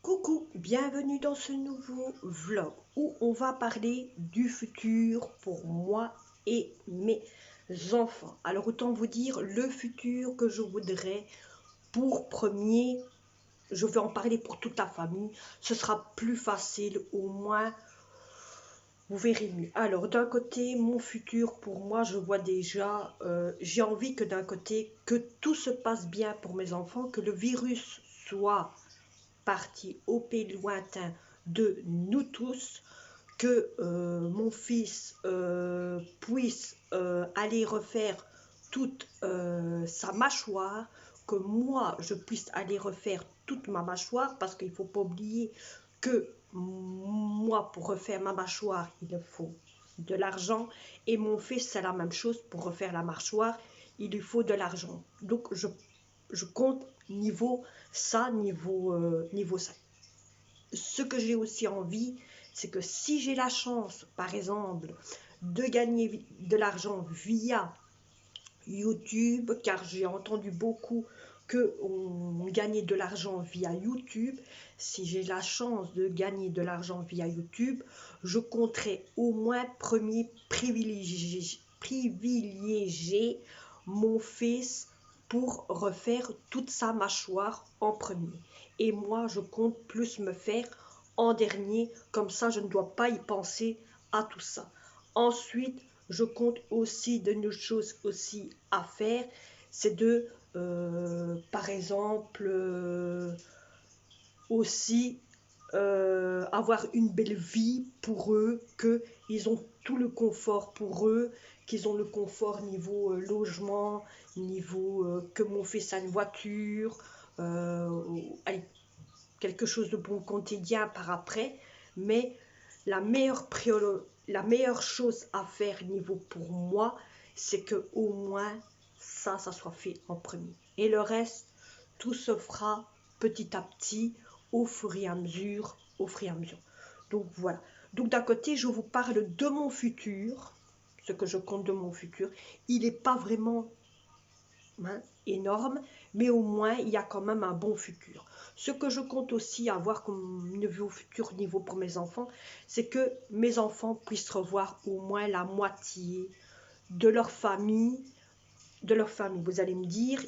Coucou, bienvenue dans ce nouveau vlog où on va parler du futur pour moi et mes enfants. Alors autant vous dire le futur que je voudrais pour premier, je vais en parler pour toute la famille, ce sera plus facile, au moins vous verrez mieux. Alors d'un côté, mon futur pour moi, je vois déjà, j'ai envie que d'un côté, que tout se passe bien pour mes enfants, que le virus soit parti au pays lointain de nous tous, que mon fils puisse aller refaire toute sa mâchoire, que moi je puisse aller refaire toute ma mâchoire, parce qu'il ne faut pas oublier que moi pour refaire ma mâchoire il faut de l'argent, et mon fils c'est la même chose, pour refaire la mâchoire il lui faut de l'argent. Donc je compte niveau ça, niveau ça. Ce que j'ai aussi envie, c'est que si j'ai la chance, par exemple, de gagner de l'argent via YouTube, car j'ai entendu beaucoup qu'on gagnait de l'argent via YouTube, si j'ai la chance de gagner de l'argent via YouTube, je compterai au moins premier privilégier mon fils pour refaire toute sa mâchoire en premier. Et moi, je compte plus me faire en dernier, comme ça je ne dois pas y penser à tout ça. Ensuite, je compte aussi de choses aussi à faire, c'est de, par exemple, aussi avoir une belle vie pour eux, qu'ils ont tout le confort pour eux, qu'ils ont le confort niveau logement, niveau que mon fils a une voiture, allez, quelque chose de bon quotidien par après, mais la la meilleure chose à faire niveau pour moi, c'est que au moins ça soit fait en premier. Et le reste, tout se fera petit à petit, au fur et à mesure, au fur et à mesure. Donc voilà. Donc d'un côté, je vous parle de mon futur, ce que je compte de mon futur. Il n'est pas vraiment énorme, mais au moins il y a quand même un bon futur. Ce que je compte aussi avoir comme niveau futur niveau pour mes enfants, c'est que mes enfants puissent revoir au moins la moitié de leur famille, Vous allez me dire,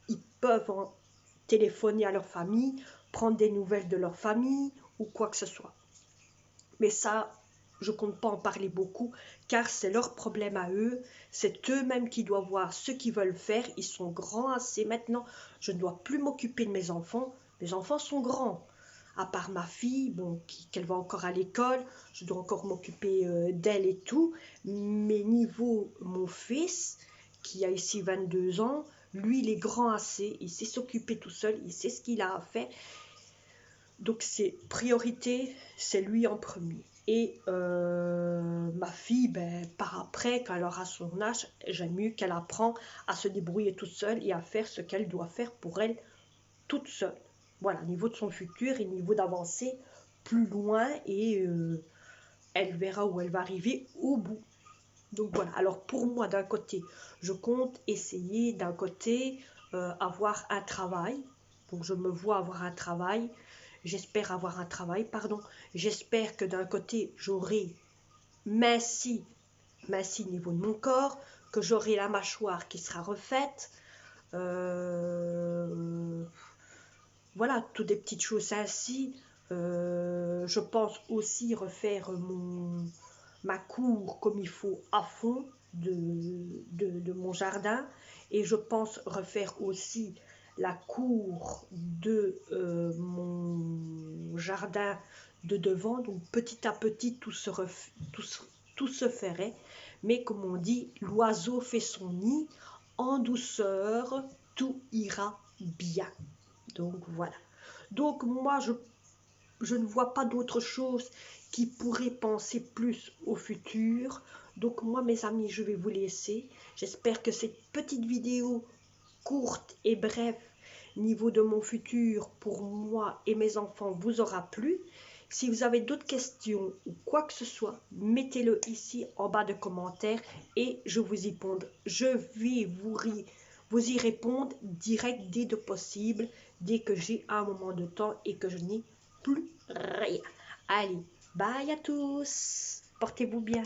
ils peuvent téléphoner à leur famille, prendre des nouvelles de leur famille ou quoi que ce soit. Mais ça, je compte pas en parler beaucoup, car c'est leur problème à eux, c'est eux-mêmes qui doivent voir ce qu'ils veulent faire, ils sont grands assez maintenant, je ne dois plus m'occuper de mes enfants sont grands, à part ma fille, bon, qu'elle va encore à l'école, je dois encore m'occuper d'elle et tout, mais niveau mon fils, qui a ici 22 ans, lui il est grand assez, il sait s'occuper tout seul, il sait ce qu'il a à faire, donc c'est priorité, c'est lui en premier. Et ma fille, ben, par après, quand elle aura son âge, j'aime mieux qu'elle apprend à se débrouiller toute seule et à faire ce qu'elle doit faire pour elle toute seule. Voilà, niveau de son futur et niveau d'avancer plus loin, et elle verra où elle va arriver au bout. Donc voilà, alors pour moi d'un côté, je compte essayer d'un côté avoir un travail. Donc je me vois avoir un travail, j'espère avoir un travail, pardon. J'espère que d'un côté j'aurai minci, minci niveau de mon corps, que j'aurai la mâchoire qui sera refaite. Voilà, toutes des petites choses ainsi. Je pense aussi refaire ma cour comme il faut à fond de mon jardin, et je pense refaire aussi la cour de mon jardin de devant. Donc petit à petit tout se ferait, mais comme on dit, l'oiseau fait son nid en douceur, tout ira bien. Donc voilà. Donc moi je ne vois pas d'autre chose qui pourrait penser plus au futur. Donc moi mes amis, je vais vous laisser. J'espère que cette petite vidéo courte et brève niveau de mon futur pour moi et mes enfants vous aura plu. Si vous avez d'autres questions ou quoi que ce soit, mettez-le ici en bas de commentaires et je vous y réponds. Je vais vous y répondre direct dès que possible, dès que j'ai un moment de temps et que je n'ai plus rien. Allez, bye à tous. Portez-vous bien.